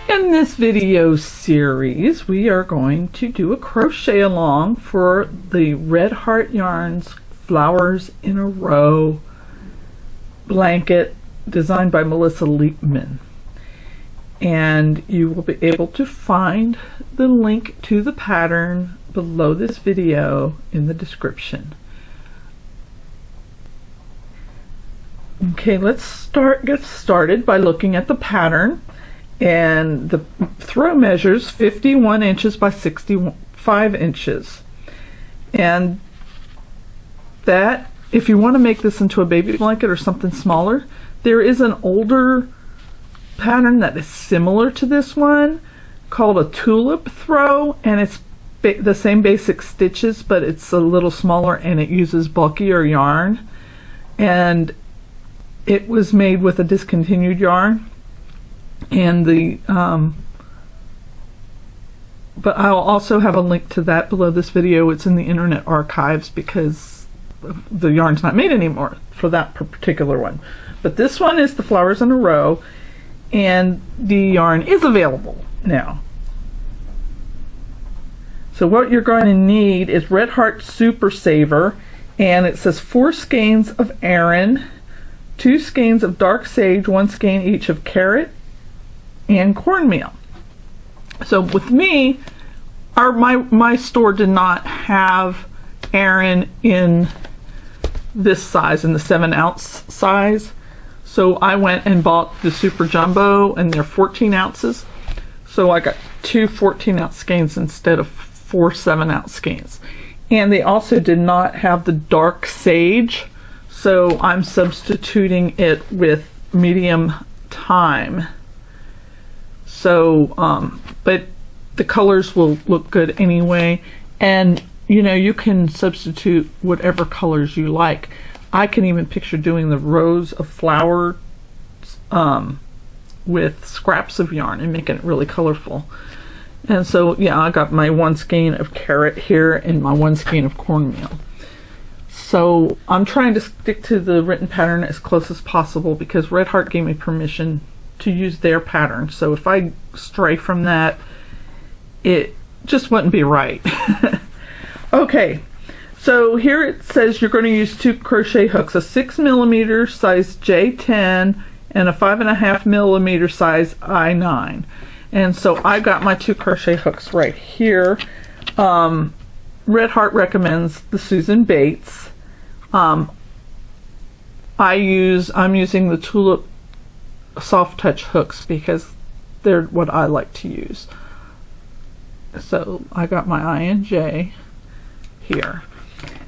In this video series, we are going to do a crochet along for the Red Heart Yarns Flowers in a Row blanket designed by Melissa Leapman. And you will be able to find the link to the pattern below this video in the description. Okay, let's get started by looking at the pattern. And the throw measures 51 inches by 65 inches. And that, if you want to make this into a baby blanket or something smaller, there is an older pattern that is similar to this one called a Tulip Throw, and it's the same basic stitches, but it's a little smaller and it uses bulkier yarn. And it was made with a discontinued yarn. And but I'll also have a link to that below this video. It's in the Internet Archives because the yarn's not made anymore for that particular one. But this one is the Flowers in a Row, and the yarn is available now. So what you're going to need is Red Heart Super Saver, and it says 4 skeins of Aran, 2 skeins of dark sage, 1 skein each of carrot and cornmeal. So with me, my store did not have Aran in this size, in the 7-ounce size. So I went and bought the Super Jumbo, and they're 14 ounces. So I got 2 14-ounce skeins instead of 4 7-ounce skeins. And they also did not have the dark sage, so I'm substituting it with medium thyme. So, but the colors will look good anyway, and you know, you can substitute whatever colors you like. I can even picture doing the rows of flowers with scraps of yarn and making it really colorful. And so, yeah, I got my 1 skein of carrot here and my 1 skein of cornmeal. So I'm trying to stick to the written pattern as close as possible because Red Heart gave me permission to use their pattern. So if I stray from that, it just wouldn't be right. Okay, so here it says you're going to use 2 crochet hooks, a 6mm size J10 and a 5.5mm size I9. And so I got my 2 crochet hooks right here. Red Heart recommends the Susan Bates. I'm using the Tulip soft touch hooks because they're what I like to use. So I got my I and J here,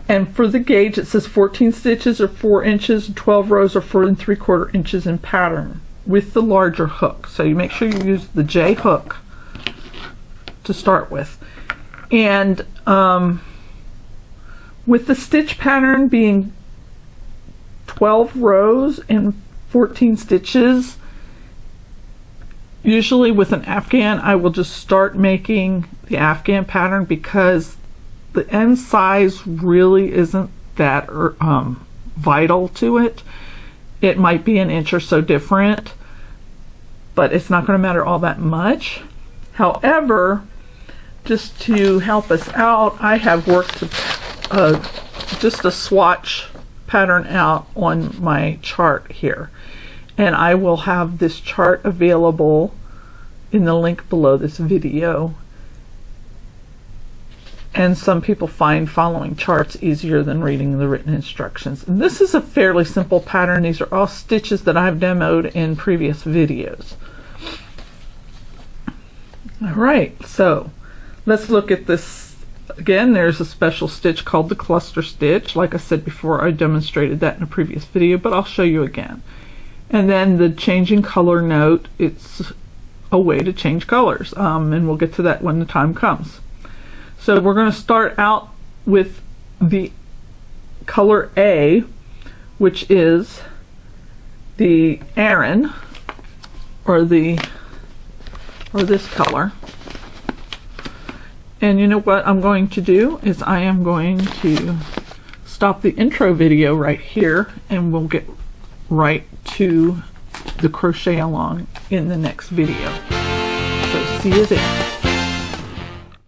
and for the gauge it says 14 stitches or 4 inches, 12 rows or 4 3/4 inches in pattern with the larger hook. So you make sure you use the J hook to start with. And with the stitch pattern being 12 rows and 14 stitches, usually with an Afghan I will just start making the Afghan pattern because the end size really isn't that vital to it. It might be an inch or so different, but it's not going to matter all that much. However, just to help us out, I have worked just a swatch pattern out on my chart here. And I will have this chart available in the link below this video. And some people find following charts easier than reading the written instructions. And this is a fairly simple pattern. These are all stitches that I've demoed in previous videos. Alright, so let's look at this again. There's a special stitch called the cluster stitch. Like I said before, I demonstrated that in a previous video, but I'll show you again. And then the changing color note, it's a way to change colors, and we'll get to that when the time comes. So we're going to start out with the color A, which is the Aran, or this color. And you know what I'm going to do is I am going to stop the intro video right here, and we'll get right to the crochet along in the next video. See you then.